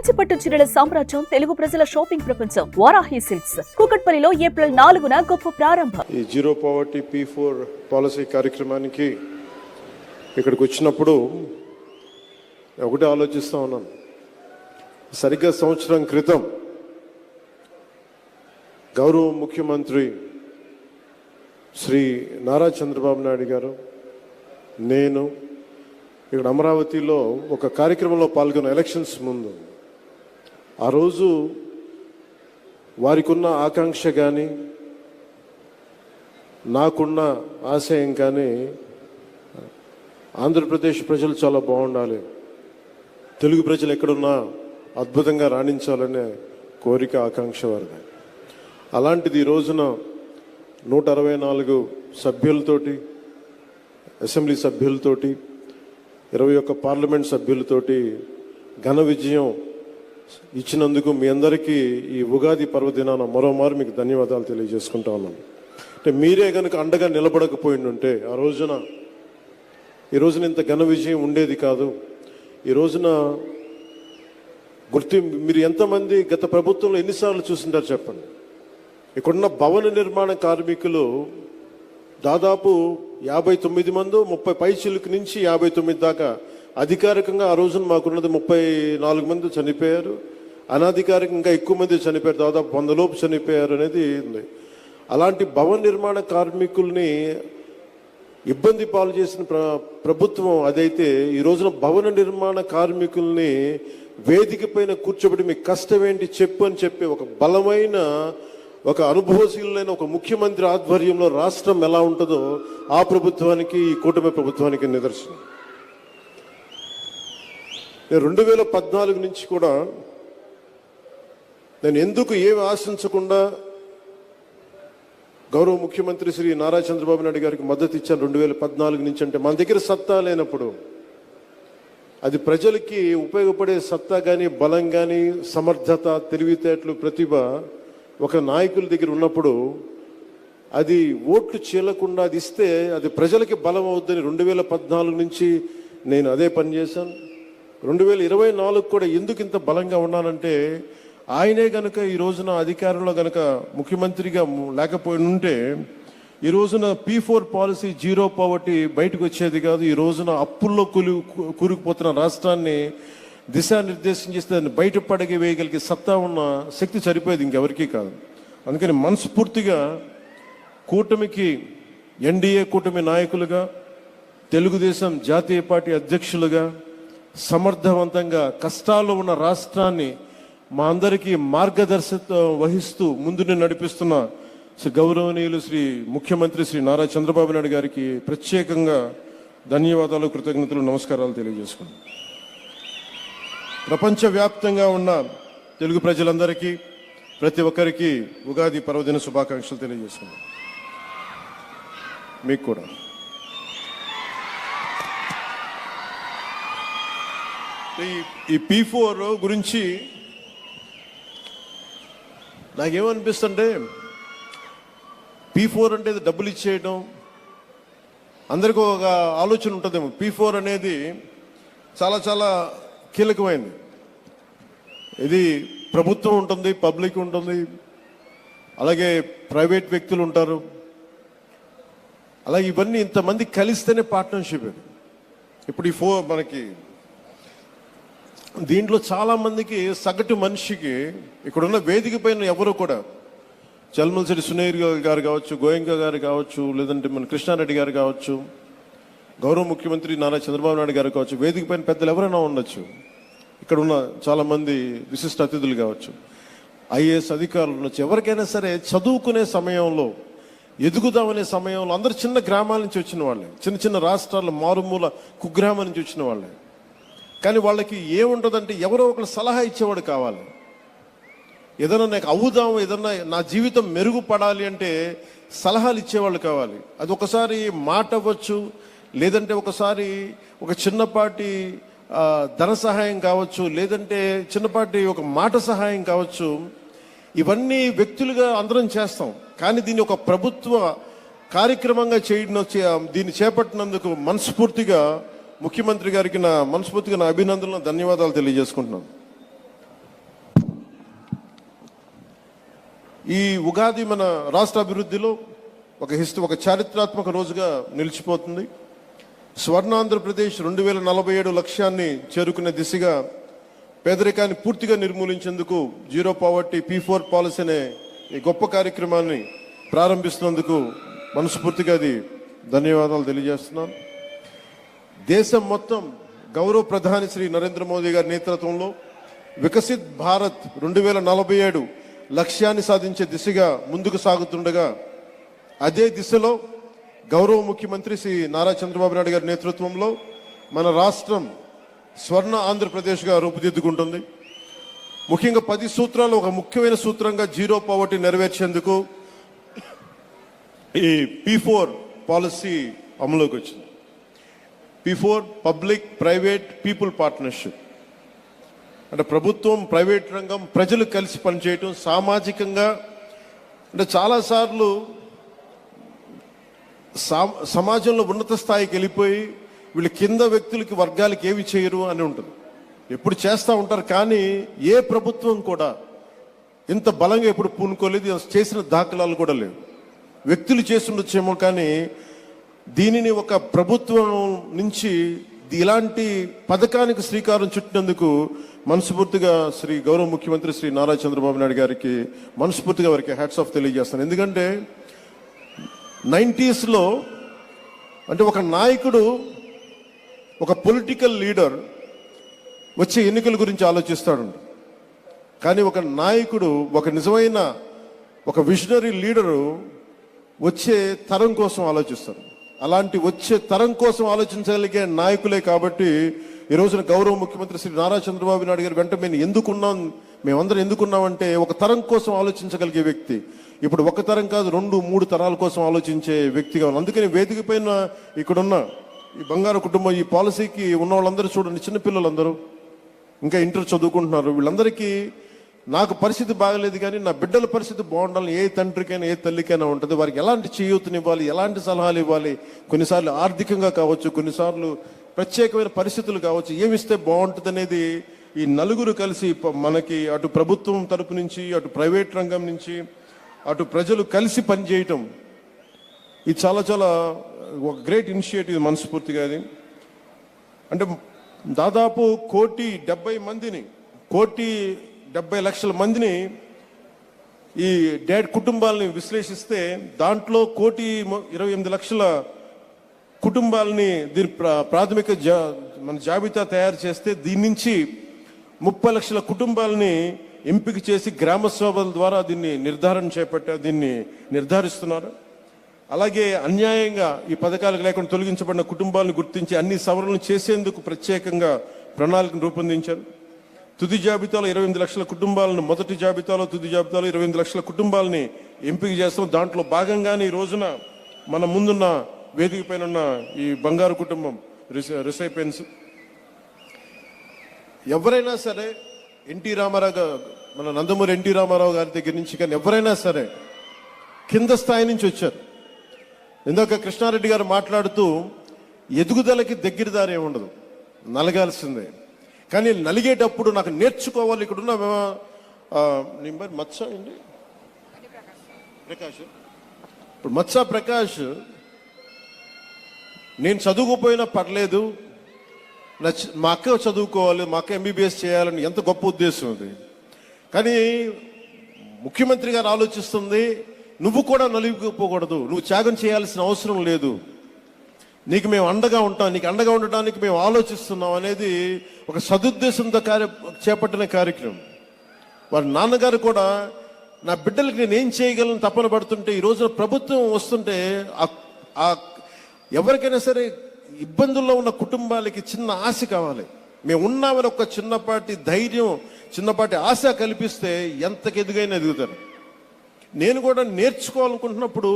కంచిపట్టు చీరల సామ్రాజ్యం, తెలుగు ప్రజల షాపింగ్ ప్రపంచం వారాహి సిల్క్స్. కూకట్పల్లిలో ఏప్రిల్ 4న గొప్ప ప్రారంభం. ఈ జీరో పావర్టీ P4 పాలసీ కార్యక్రమానికి ఇక్కడికి వచ్చినప్పుడు ఒకటే ఆలోచిస్తూ ఉన్నాను. సరిగ్గా సంవత్సరం క్రితం గౌరవ ముఖ్యమంత్రి శ్రీ నారా చంద్రబాబు నాయుడు గారు, నేను ఇక్కడ అమరావతిలో ఒక కార్యక్రమంలో పాల్గొన్న ఎలక్షన్స్ ముందు, ఆ రోజు వారికి ఉన్న ఆకాంక్ష కానీ నాకున్న ఆశయం కానీ ఆంధ్రప్రదేశ్ ప్రజలు చాలా బాగుండాలి, తెలుగు ప్రజలు ఎక్కడున్నా అద్భుతంగా రాణించాలనే కోరిక, ఆకాంక్ష వారిది. అలాంటిది ఈ రోజున 164 సభ్యులతోటి, అసెంబ్లీ సభ్యులతోటి, 21 పార్లమెంట్ సభ్యులతోటి ఘన విజయం ఇచ్చినందుకు మీ అందరికీ ఈ ఉగాది పర్వదినాన మరోమారు మీకు ధన్యవాదాలు తెలియజేసుకుంటా ఉన్నాను. అంటే మీరే కనుక అండగా నిలబడకపోయిండుంటే ఈ రోజున ఇంత ఘన విజయం ఉండేది కాదు. ఈ రోజున మీరు ఎంతమంది గత ప్రభుత్వంలో ఎన్నిసార్లు చూసింటారు చెప్పండి. ఇక్కడున్న భవన నిర్మాణ కార్మికులు దాదాపు 59 మంది, 30 పైచిలుకు నుంచి 59 దాకా. అధికారికంగా ఆ రోజున మాకున్నది 34 మంది చనిపోయారు. అనధికారికంగా ఎక్కువ మంది చనిపోయారు, దాదాపు 100 లోపు చనిపోయారు అనేది ఉంది. అలాంటి భవన నిర్మాణ కార్మికుల్ని ఇబ్బంది పాలు చేసిన ప్రభుత్వం అదైతే, ఈ రోజున భవన నిర్మాణ కార్మికుల్ని వేదిక పైన కూర్చోబెట్టి మీకు కష్టం ఏంటి చెప్పు అని చెప్పి ఒక బలమైన, ఒక అనుభవశీలైన ఒక ముఖ్యమంత్రి ఆధ్వర్యంలో రాష్ట్రం ఎలా ఉంటుందో ఆ ప్రభుత్వానికి, ఈ కూటమి ప్రభుత్వానికి నిదర్శనం. 2014 నుంచి కూడా నేను ఎందుకు ఏమి ఆశించకుండా గౌరవ ముఖ్యమంత్రి శ్రీ నారా చంద్రబాబు నాయుడు గారికి మద్దతు ఇచ్చాను 2014 నుంచి అంటే, మన దగ్గర సత్తా లేనప్పుడు, అది ప్రజలకి ఉపయోగపడే సత్తా కానీ, బలం కానీ, సమర్థత, తెలివితేటలు, ప్రతిభ ఒక నాయకుల దగ్గర ఉన్నప్పుడు అది ఓట్లు చీలకుండా అది ఇస్తే అది ప్రజలకి బలం అవుద్దని 2014 నుంచి నేను అదే పని చేశాను. 2024 కూడా ఎందుకు ఇంత బలంగా ఉన్నానంటే, ఆయనే గనక ఈ రోజున అధికారంలో గనక ముఖ్యమంత్రిగా లేకపోయి ఉంటే ఈ రోజున P4 పాలసీ, జీరో పావర్టీ బయటకు వచ్చేది కాదు. ఈ రోజున అప్పుల్లో కూరుకుపోతున్న రాష్ట్రాన్ని దిశానిర్దేశం చేస్తే దాన్ని బయటపడగి వేయగలిగే సత్తా ఉన్న శక్తి సరిపోయేది ఇంకెవరికీ కాదు. అందుకని మనస్ఫూర్తిగా కూటమికి, ఎన్డీఏ కూటమి నాయకులుగా, తెలుగుదేశం జాతీయ పార్టీ అధ్యక్షులుగా సమర్థవంతంగా కష్టాల్లో ఉన్న రాష్ట్రాన్ని మా అందరికీ మార్గదర్శకత్వం వహిస్తూ ముందుని నడిపిస్తున్న గౌరవనీయులు శ్రీ ముఖ్యమంత్రి శ్రీ నారా చంద్రబాబు నాయుడు గారికి ప్రత్యేకంగా ధన్యవాదాలు, కృతజ్ఞతలు, నమస్కారాలు తెలియజేసుకున్నాను. ప్రపంచవ్యాప్తంగా ఉన్న తెలుగు ప్రజలందరికీ, ప్రతి ఒక్కరికి ఉగాది పర్వదిన శుభాకాంక్షలు తెలియజేసుకున్నాను. మీకు కూడా. ఈ P4 గురించి నాకేమనిపిస్తుంటే, P4 అంటే డబ్బులు ఇచ్చేయడం, అందరికీ ఒక ఆలోచన ఉంటుందేమో. P4 అనేది చాలా చాలా కీలకమైంది. ఇది ప్రభుత్వం ఉంటుంది, పబ్లిక్ ఉంటుంది, అలాగే ప్రైవేట్ వ్యక్తులు ఉంటారు. అలాగే ఇవన్నీ ఇంతమంది కలిస్తేనే పార్ట్నర్షిప్. ఇప్పుడు మనకి దీంట్లో చాలా మందికి, సగటు మనిషికి ఇక్కడున్న వేదిక పైన ఎవరు కూడా, చల్మలశెట్టి సునీర్ గారు కావచ్చు, గోయంక గారు కావచ్చు, లేదంటే మన కృష్ణారెడ్డి గారు కావచ్చు, గౌరవ ముఖ్యమంత్రి నారా చంద్రబాబు నాయుడు గారు కావచ్చు, వేదిక పైన పెద్దలు ఎవరైనా ఉండొచ్చు, ఇక్కడ ఉన్న చాలామంది విశిష్ట అతిథులు కావచ్చు, ఐఏఎస్ అధికారులు ఉండొచ్చు. ఎవరికైనా సరే చదువుకునే సమయంలో, ఎదుగుదామనే సమయంలో అందరు చిన్న గ్రామాల నుంచి వచ్చిన వాళ్ళే, చిన్న చిన్న రాష్ట్రాల మారుమూల కుగ్రామం నుంచి వచ్చిన వాళ్ళే. కానీ వాళ్ళకి ఏముంటుందంటే, ఎవరో ఒకరు సలహా ఇచ్చేవాడు కావాలి. ఏదైనా నాకు అవుదాం, ఏదన్నా నా జీవితం మెరుగుపడాలి అంటే సలహాలు ఇచ్చేవాళ్ళు కావాలి. అది ఒకసారి మాట అవ్వచ్చు, లేదంటే ఒకసారి ఒక చిన్నపాటి ధన సహాయం కావచ్చు, లేదంటే చిన్నపాటి ఒక మాట సహాయం కావచ్చు. ఇవన్నీ వ్యక్తులుగా అందరం చేస్తాం. కానీ దీన్ని ఒక ప్రభుత్వ కార్యక్రమంగా దీన్ని చేపట్టినందుకు మనస్ఫూర్తిగా ముఖ్యమంత్రి గారికి మనస్ఫూర్తిగా నా అభినందనలు, ధన్యవాదాలు తెలియజేసుకుంటున్నాను. ఈ ఉగాది మన రాష్ట్ర అభివృద్ధిలో ఒక చారిత్రాత్మక రోజుగా నిలిచిపోతుంది. స్వర్ణాంధ్రప్రదేశ్ 2047 లక్ష్యాన్ని చేరుకునే దిశగా పేదరికాన్ని పూర్తిగా నిర్మూలించేందుకు జీరో పావర్టీ P4 పాలసీ అనే ఈ గొప్ప కార్యక్రమాన్ని ప్రారంభిస్తున్నందుకు మనస్ఫూర్తిగా ధన్యవాదాలు తెలియజేస్తున్నాను. దేశం మొత్తం గౌరవ ప్రధాని శ్రీ నరేంద్ర మోదీ గారి నేతృత్వంలో వికసిత్ భారత్ 2047 లక్ష్యాన్ని సాధించే దిశగా ముందుకు సాగుతుండగా, అదే దిశలో గౌరవ ముఖ్యమంత్రి శ్రీ నారా చంద్రబాబు నాయుడు గారి నేతృత్వంలో మన రాష్ట్రం స్వర్ణ ఆంధ్రప్రదేశ్గా రూపుదిద్దుకుంటుంది. ముఖ్యంగా 10 సూత్రాలు ఒక ముఖ్యమైన సూత్రంగా జీరో పావర్టీ నెరవేర్చేందుకు ఈ P4 పాలసీ అమలులోకి వచ్చింది. P4 public private people partnership అంటే ప్రభుత్వం, ప్రైవేట్ రంగం, ప్రజలు కలిసి పనిచేయటం, సామాజికంగా అంటే చాలాసార్లు సమాజంలో ఉన్నత స్థాయికి వెళ్ళిపోయి వీళ్ళు కింద వ్యక్తులకి, వర్గాలకి ఏమి చేయరు అని ఉంటుంది. ఎప్పుడు చేస్తూ ఉంటారు, కానీ ఏ ప్రభుత్వం కూడా ఇంత బలంగా ఎప్పుడు పూనుకోలేదు, చేసిన దాఖలాలు కూడా లేవు. వ్యక్తులు చేస్తుండొచ్చేమో, కానీ దీనిని ఒక ప్రభుత్వం నుంచి ఇలాంటి పథకానికి శ్రీకారం చుట్టినందుకు మనస్ఫూర్తిగా శ్రీ గౌరవ ముఖ్యమంత్రి శ్రీ నారా చంద్రబాబు నాయుడు గారికి మనస్ఫూర్తిగా వారికి హ్యాట్స్ ఆఫ్ తెలియజేస్తాను. ఎందుకంటే 90s అంటే ఒక నాయకుడు, ఒక పొలిటికల్ లీడర్ వచ్చే ఎన్నికల గురించి ఆలోచిస్తాడు, కానీ ఒక నాయకుడు, ఒక నిజమైన ఒక విజనరీ లీడరు వచ్చే తరం కోసం ఆలోచిస్తారు. అలాంటి వచ్చే తరం కోసం ఆలోచించగలిగే నాయకులే కాబట్టి ఈ రోజున గౌరవ ముఖ్యమంత్రి శ్రీ నారా చంద్రబాబు నాయుడు గారు వెంట మేమందరం ఎందుకున్నామంటే ఒక తరం కోసం ఆలోచించగలిగే వ్యక్తి. ఇప్పుడు ఒక తరం కాదు, 2-3 తరాల కోసం ఆలోచించే వ్యక్తిగా ఉన్నాం. అందుకని వేదిక పైన ఇక్కడున్న ఈ బంగారు కుటుంబం, ఈ పాలసీకి ఉన్న వాళ్ళందరూ చూడండి, చిన్నపిల్లలందరూ ఇంకా ఇంటర్ చదువుకుంటున్నారు. వీళ్ళందరికీ నాకు పరిస్థితి బాగలేదు, కానీ నా బిడ్డల పరిస్థితి బాగుండాలని ఏ తండ్రికైనా ఏ తల్లికైనా ఉంటుంది. వారికి ఎలాంటి చేయూతనివ్వాలి, ఎలాంటి సలహాలు ఇవ్వాలి, కొన్నిసార్లు ఆర్థికంగా కావచ్చు, కొన్నిసార్లు ప్రత్యేకమైన పరిస్థితులు కావచ్చు, ఏమిస్తే బాగుంటుంది అనేది ఈ నలుగురు కలిసి మనకి అటు ప్రభుత్వం తరపు నుంచి, అటు ప్రైవేట్ రంగం నుంచి, అటు ప్రజలు కలిసి పనిచేయటం, ఇది చాలా చాలా ఒక గ్రేట్ ఇనిషియేటివ్ మనస్ఫూర్తిగా. అది అంటే దాదాపు 1,70,000,000 మందిని ఈ కుటుంబాలని విశ్లేషిస్తే దాంట్లో 1,28,00,000 కుటుంబాలని దీని ప్రాథమిక మన జాబితా తయారు చేస్తే దీని నుంచి 30 లక్షల కుటుంబాలని ఎంపిక చేసి గ్రామ సభల ద్వారా దీన్ని నిర్ధారిస్తున్నారు. అలాగే అన్యాయంగా ఈ పథకాలకు లేకుండా తొలగించబడిన కుటుంబాలను గుర్తించి అన్ని సవరణలు చేసేందుకు ప్రత్యేకంగా ప్రణాళికను రూపొందించారు. తుది జాబితాలో 28 లక్షల కుటుంబాలను, మొదటి జాబితాలో తుది జాబితాలో 28 లక్షల కుటుంబాలని ఎంపిక చేస్తాం. దాంట్లో భాగంగానే ఈ రోజున మన ముందున్న వేదిక పైన ఉన్న ఈ బంగారు కుటుంబం రిసైపెన్స్, ఎవరైనా సరే ఎన్టీ రామారావు, మన నందమూరి ఎన్టీ రామారావు గారి దగ్గర నుంచి కానీ ఎవరైనా సరే కింద స్థాయి నుంచి వచ్చారు. ఇందాక కృష్ణారెడ్డి గారు మాట్లాడుతూ ఎదుగుదలకి దగ్గరదారి ఏముండదు, నలగాల్సిందే. కానీ నలిగేటప్పుడు నాకు నేర్చుకోవాలి. ఇక్కడున్న మత్స అండి ప్రకాష్, ఇప్పుడు మత్స ప్రకాష్, నేను చదువుకోపోయినా పర్లేదు, మా అక్క చదువుకోవాలి, మా అక్క MBBS చేయాలని ఎంత గొప్ప ఉద్దేశం అది. కానీ ముఖ్యమంత్రి గారు ఆలోచిస్తుంది, నువ్వు కూడా నలిగిపోకూడదు, నువ్వు త్యాగం చేయాల్సిన అవసరం లేదు, నీకు మేము అండగా ఉంటాం, నీకు అండగా ఉండటానికి మేము ఆలోచిస్తున్నాం అనేది ఒక సదుద్దేశంతో చేపట్టిన కార్యక్రమం. వారి నాన్నగారు కూడా నా బిడ్డలకి నేను ఏం చేయగలను తపన పడుతుంటే, ఈ రోజున ప్రభుత్వం వస్తుంటే ఎవరికైనా సరే ఇబ్బందుల్లో ఉన్న కుటుంబాలకి చిన్న ఆశ కావాలి. మేము ఉన్నామని ఒక చిన్నపాటి ధైర్యం, చిన్నపాటి ఆశ కల్పిస్తే ఎంతకు ఎదుగైనా ఎదుగుతారు. నేను కూడా నేర్చుకోవాలనుకుంటున్నప్పుడు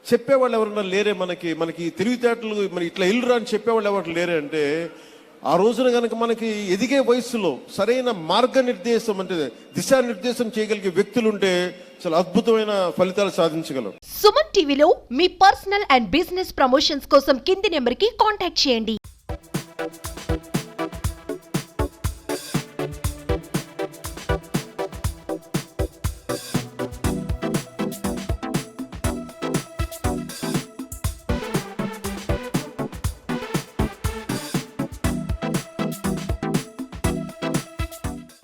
చెప్పేవాళ్ళు ఎవరన్నా లేరే, మనకి తెలివితేటలు, మరి ఇట్లా ఇల్లురా అని చెప్పేవాళ్ళు ఎవరు లేరే అంటే, ఆ రోజున కనుక మనకి ఎదిగే వయసులో సరైన మార్గనిర్దేశం అంటే దిశానిర్దేశం చేయగలిగే వ్యక్తులుంటే చాలా అద్భుతమైన ఫలితాలు సాధించగలం. సుమన్ టీవీలో మీ పర్సనల్ అండ్ బిజినెస్ ప్రమోషన్స్ కోసం కింది నెంబర్కి కాంటాక్ట్ చేయండి.